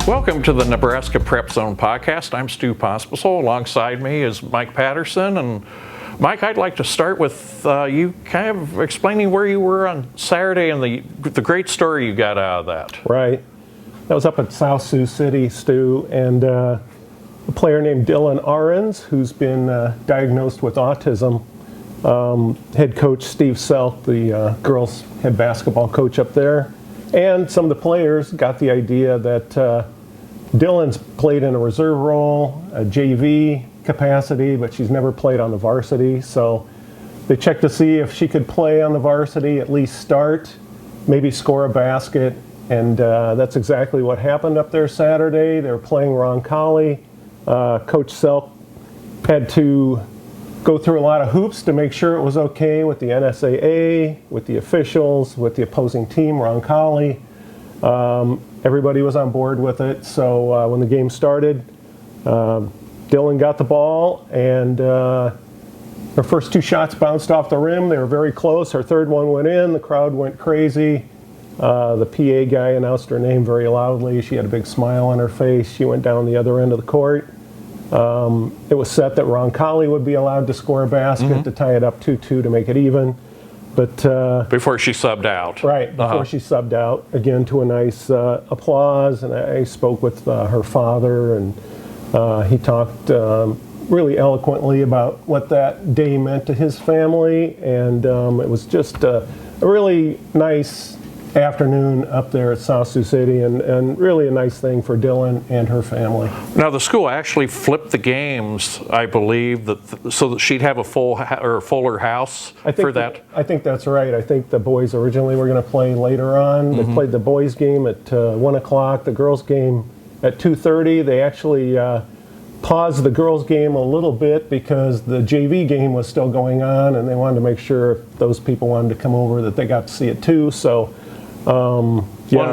Welcome to the Nebraska Prep Zone podcast. I'm Stu Pospisil. Alongside me is Mike Patterson. And Mike, I'd like to start with you kind of explaining where you were on Saturday and the great story you got out of that. Right. That was up at South Sioux City, Stu, and a player named Dylan Ahrens, who's been diagnosed with autism. Head coach Steve Selk, the girls' head basketball coach up there, and some of the players got the idea that Dylan's played in a reserve role, a JV capacity, but she's never played on the varsity. So they checked to see if she could play on the varsity, at least start, maybe score a basket. And that's exactly what happened up there Saturday. They were playing Roncalli. Coach Selk had to go through a lot of hoops to make sure it was okay with the NSAA, with the officials, with the opposing team, Roncalli. Everybody was on board with it. So when the game started, Dylan got the ball, and her first two shots bounced off the rim. They were very close. Her third one went in. The crowd went crazy. The PA guy announced her name very loudly. She had a big smile on her face. She went down the other end of the court. It was set that Roncalli would be allowed to score a basket to tie it up 2-2 to make it even. But before she subbed out. Right, before she subbed out, again to a nice applause. And I spoke with her father, and he talked really eloquently about what that day meant to his family. And it was just a really nice afternoon up there at South Sioux City, and really a nice thing for Dylan and her family. Now the school actually flipped the games, I believe, so that she'd have a fuller house for that. I think that's right. I think the boys originally were going to play later on. They played the boys game at 1 o'clock, the girls game at 2:30. They actually paused the girls game a little bit because the JV game was still going on, and they wanted to make sure if those people wanted to come over that they got to see it too. So. Well,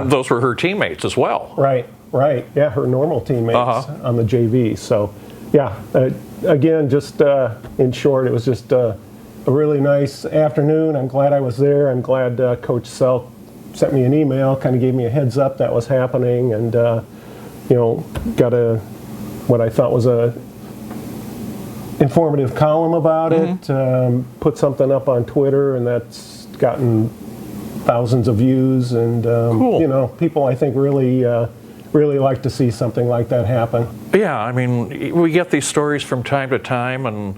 those were her teammates as well. Right. Yeah, her normal teammates on the JV. So, yeah, again, just in short, it was just a really nice afternoon. I'm glad I was there. I'm glad Coach Selk sent me an email, kind of gave me a heads up that was happening, and got what I thought was a informative column about it. Put something up on Twitter, and that's gotten thousands of views, and cool. People I think really like to see something like that happen. Yeah, I mean, we get these stories from time to time, and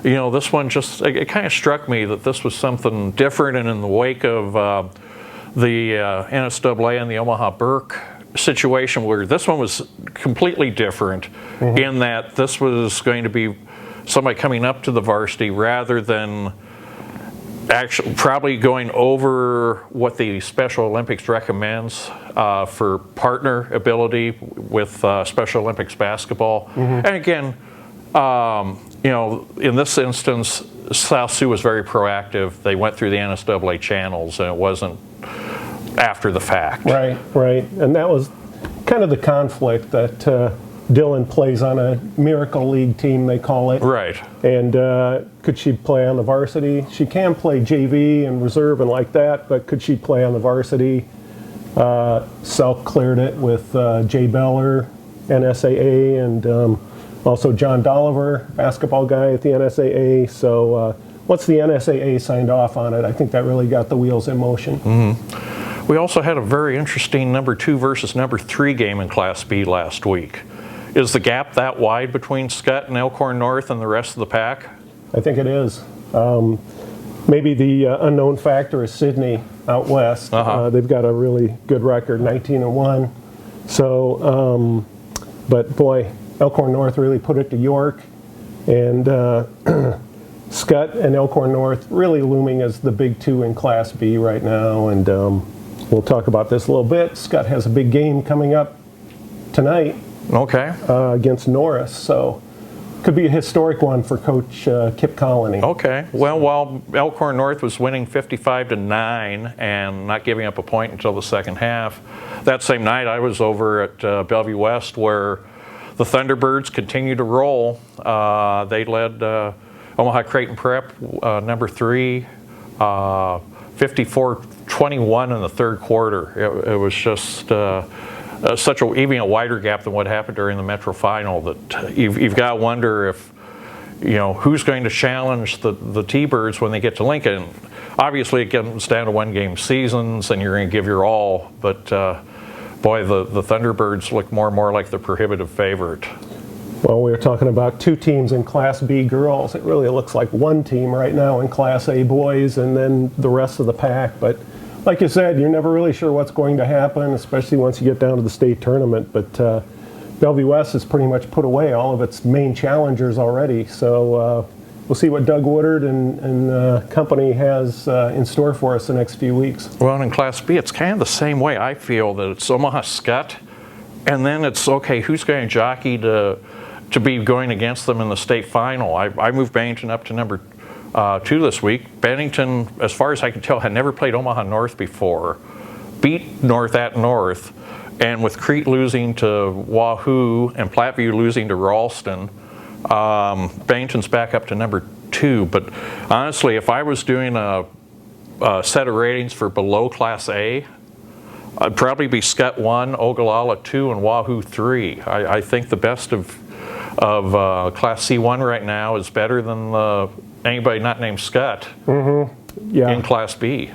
this one it kind of struck me that this was something different, and in the wake of the NSAA and the Omaha Burke situation, where this one was completely different in that this was going to be somebody coming up to the varsity rather than actually probably going over what the Special Olympics recommends for partner ability with Special Olympics basketball. And again, in this instance, South Sioux was very proactive. They went through the NSAA channels, and it wasn't after the fact. Right. And that was kind of the conflict that Dylan plays on a Miracle League team, they call it. Right. And could she play on the varsity? She can play JV and reserve and like that, but could she play on the varsity? Selk cleared it with Jay Beller, NSAA, and also John Dolliver, basketball guy at the NSAA. So once the NSAA signed off on it, I think that really got the wheels in motion. We also had a very interesting number 2 versus number 3 game in Class B last week. Is the gap that wide between Skutt and Elkhorn North and the rest of the pack? I think it is. Maybe the unknown factor is Sydney out west. They've got a really good record, 19-1. So, but boy, Elkhorn North really put it to York, and Skutt and Elkhorn North really looming as the big 2 in Class B right now. And we'll talk about this a little bit. Skutt has a big game coming up tonight. Okay. Against Norris, so could be a historic one for Coach Kip Colony. Okay. Well, while Elkhorn North was winning 55-9 and not giving up a point until the second half, that same night I was over at Bellevue West, where the Thunderbirds continued to roll. They led Omaha Creighton Prep, number 3, 54-21 in the third quarter. It was just such even a wider gap than what happened during the Metro Final that you've got to wonder if, who's going to challenge the T-Birds when they get to Lincoln. Obviously, it comes down to one-game seasons, and you're going to give your all. But boy, the Thunderbirds look more and more like the prohibitive favorite. Well, we were talking about two teams in Class B girls. It really looks like one team right now in Class A boys, and then the rest of the pack. But like you said, you're never really sure what's going to happen, especially once you get down to the state tournament. But Bellevue West has pretty much put away all of its main challengers already. So we'll see what Doug Woodard and company has in store for us the next few weeks. Well, in Class B, it's kind of the same way. I feel that it's Omaha Skutt, and then it's, okay, who's going to jockey to be going against them in the state final. I moved Bennington up to number 2 this week. Bennington, as far as I can tell, had never played Omaha North before. Beat North at North, and with Crete losing to Wahoo and Platteview losing to Ralston, Bennington's back up to number 2. But honestly, if I was doing a set of ratings for below Class A, I'd probably be Skutt 1, Ogallala 2, and Wahoo 3. I think the best of Class C1 right now is better than anybody not named Skutt in Class B.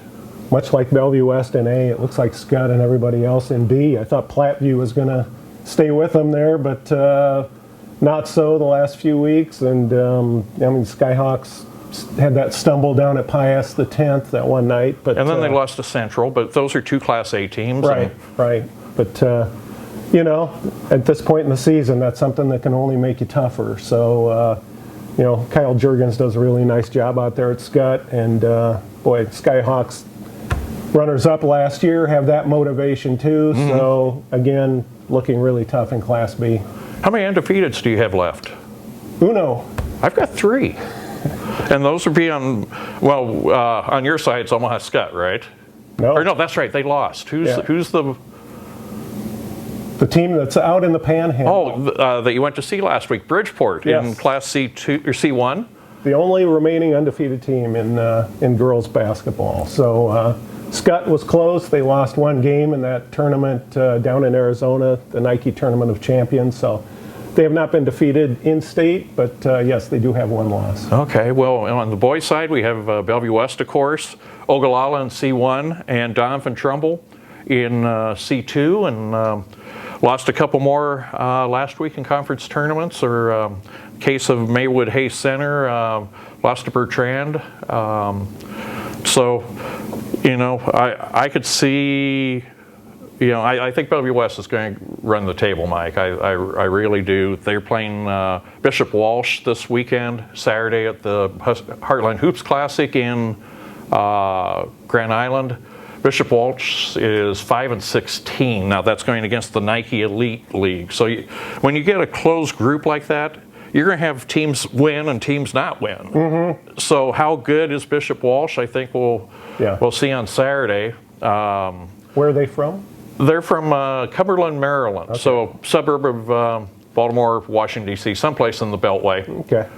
Much like Bellevue West in A, it looks like Skutt and everybody else in B. I thought Platteview was going to stay with them there, but not so the last few weeks. And Skyhawks had that stumble down at Pius the 10th that one night. But and then they lost to Central, but those are two Class A teams. Right. But at this point in the season, that's something that can only make you tougher. So, Kyle Juergens does a really nice job out there at Skutt. And, boy, Skyhawks runners-up last year have that motivation too. So, again, looking really tough in Class B. How many undefeateds do you have left? Uno. I've got 3. And those would be on your side, it's Omaha Skutt, right? No. Or no, that's right, they lost. Who's the team that's out in the Panhandle? That you went to see last week, Bridgeport, in Class C2 or C1. The only remaining undefeated team in girls basketball. So Skutt was close. They lost one game in that tournament down in Arizona, the Nike Tournament of Champions. So they have not been defeated in state, but yes, they do have one loss. Okay, well, on the boys' side, we have Bellevue West, of course, Ogallala in C1, and Donovan Trumbull in C2, and lost a couple more last week in conference tournaments, or case of Maywood Hayes Center, lost to Bertrand. So, I could see, I think Bellevue West is going to run the table, Mike. I really do. They're playing Bishop Walsh this weekend, Saturday at the Heartland Hoops Classic in Grand Island. Bishop Walsh is 5-16. Now that's going against the Nike Elite League. So when you get a closed group like that, you're going to have teams win and teams not win. So how good is Bishop Walsh? I think we'll see on Saturday. Where are they from? They're from Cumberland, Maryland. Okay. So suburb of Baltimore, Washington, D.C., someplace in the Beltway. Okay.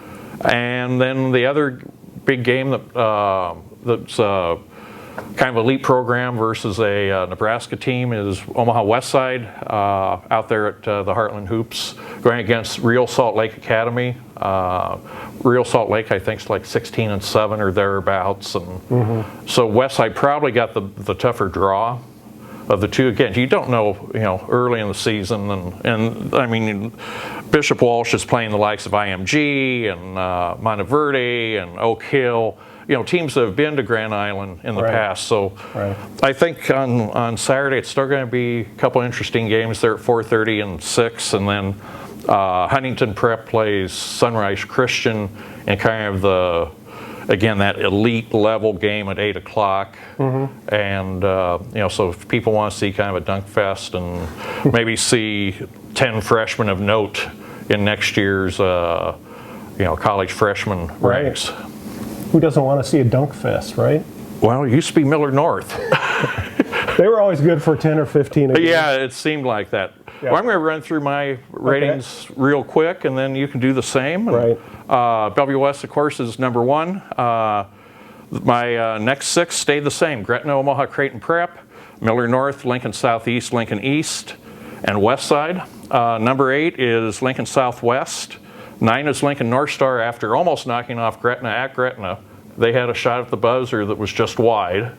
And then the other big game that's kind of elite program versus a Nebraska team is Omaha Westside out there at the Heartland Hoops, going against Real Salt Lake Academy. Real Salt Lake, I think, is like 16-7 or thereabouts, and so Westside probably got the tougher draw of the two. Again, you don't know, early in the season, and I mean, Bishop Walsh is playing the likes of IMG and Monteverde and Oak Hill. Teams that have been to Grand Island in the past. So I think on Saturday it's still going to be a couple interesting games there at 4:30 and 6, and then Huntington Prep plays Sunrise Christian in kind of that elite level game at 8 o'clock. And so if people want to see kind of a dunk fest and maybe see 10 freshmen of note in next year's college freshman ranks. Who doesn't want to see a dunk fest, right? Well, it used to be Miller North. They were always good for 10 or 15 a game. Yeah, it seemed like that. Yeah. Well, I'm going to run through my ratings real quick, and then you can do the same. Right. Bellevue West, of course, is number 1. My next 6 stayed the same. Gretna, Omaha, Creighton Prep, Miller North, Lincoln Southeast, Lincoln East, and west side. Number 8 is Lincoln Southwest. 9 is Lincoln North Star. After almost knocking off Gretna at Gretna, they had a shot at the buzzer that was just wide.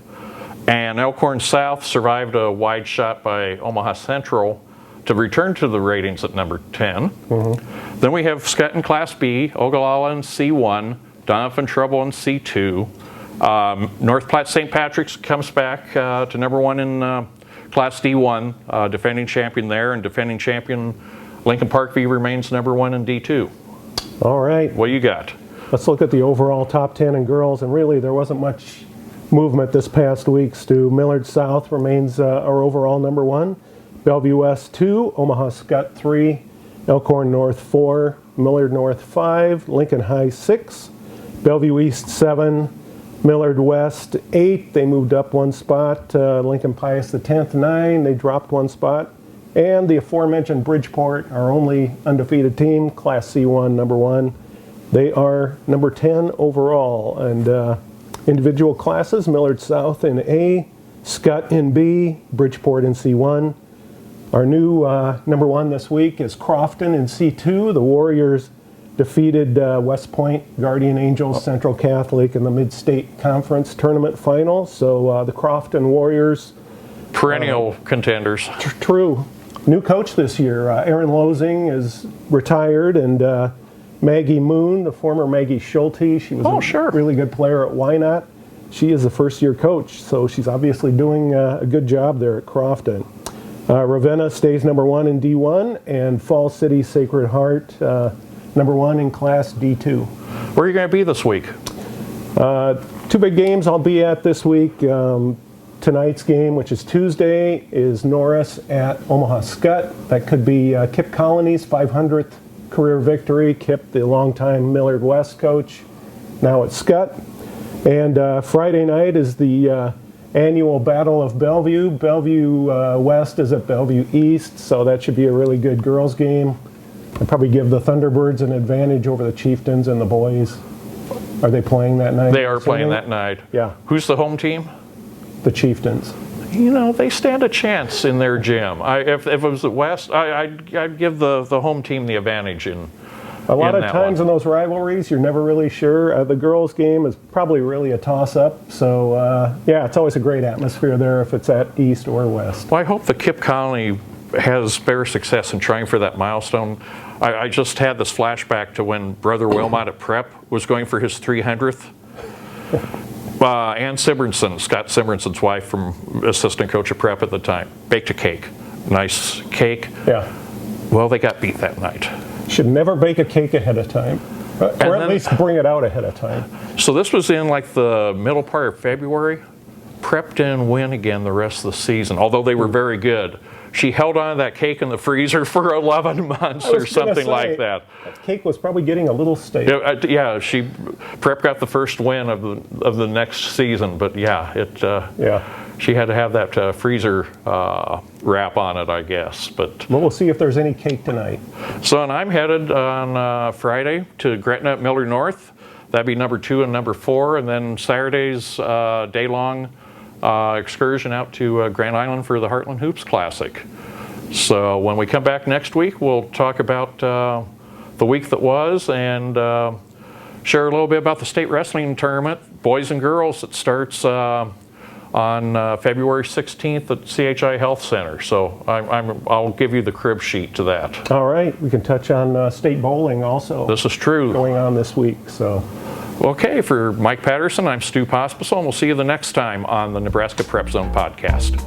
And Elkhorn South survived a wide shot by Omaha Central to return to the ratings at number 10. Then we have Scott in Class B, Ogallala in C1, Donovan Trouble in C2. North Platte St. Patrick's comes back to number 1 in Class D1, defending champion there, and defending champion Lincoln Parkview remains number 1 in D2. All right. What you got? Let's look at the overall top 10 in girls, and really there wasn't much movement this past week, Stu. Millard South remains our overall number 1. Bellevue West 2, Omaha Scott 3, Elkhorn North 4, Millard North 5, Lincoln High 6, Bellevue East 7, Millard West 8. They moved up 1 spot. Lincoln Pius the 10th 9. They dropped 1 spot. And the aforementioned Bridgeport, our only undefeated team, Class C1 number 1. They are number 10 overall. And individual classes, Millard South in A, Scott in B, Bridgeport in C1. Our new number 1 this week is Crofton in C2. The Warriors defeated West Point Guardian Angels Central Catholic in the Mid-State Conference Tournament Final. So the Crofton Warriors. Perennial contenders. True. New coach this year. Aaron Losing is retired, and Maggie Moon, the former Maggie Schulte, she was a really good player at Wynot. She is the first-year coach, so she's obviously doing a good job there at Crofton. Ravenna stays number 1 in D1, and Falls City Sacred Heart number 1 in Class D2. Where are you going to be this week? 2 big games I'll be at this week. Tonight's game, which is Tuesday, is Norris at Omaha Scott. That could be Kip Colony's 500th career victory. Kip, the longtime Millard West coach, now at Scott. And Friday night is the annual Battle of Bellevue. Bellevue West is at Bellevue East, so that should be a really good girls game. I'd probably give the Thunderbirds an advantage over the Chieftains and the boys. Are they playing that night? They are playing that night. Yeah. Who's the home team? The Chieftains. You know, they stand a chance in their gym. If it was the West, I'd give the home team the advantage in a lot of times in those rivalries, you're never really sure. The girls' game is probably really a toss-up. So, yeah, it's always a great atmosphere there if it's at East or West. Well, I hope the Kip Colony has better success in trying for that milestone. I just had this flashback to when Brother Wilmot at Prep was going for his 300th. Ann Simbernson, Scott Simbernsen's wife, from assistant coach at Prep at the time, baked a cake. Nice cake. Yeah. Well, they got beat that night. Should never bake a cake ahead of time. Or at least bring it out ahead of time. So this was in like the middle part of February. Prep didn't win again the rest of the season, although they were very good. She held on to that cake in the freezer for 11 months or something like that. That cake was probably getting a little stale. Yeah, Prep got the first win of the next season, but she had to have that freezer wrap on it, I guess. But well, we'll see if there's any cake tonight. So, and I'm headed on Friday to Gretna at Millard North. That'd be number 2 and number 4, and then Saturday's day-long excursion out to Grand Island for the Heartland Hoops Classic. So when we come back next week, we'll talk about the week that was and share a little bit about the state wrestling tournament, boys and girls, that starts on February 16th at CHI Health Center. So I'll give you the crib sheet to that. All right. We can touch on state bowling also. This is true. Going on this week. So. Okay, for Mike Patterson, I'm Stu Pospisil, and we'll see you the next time on the Nebraska Prep Zone podcast.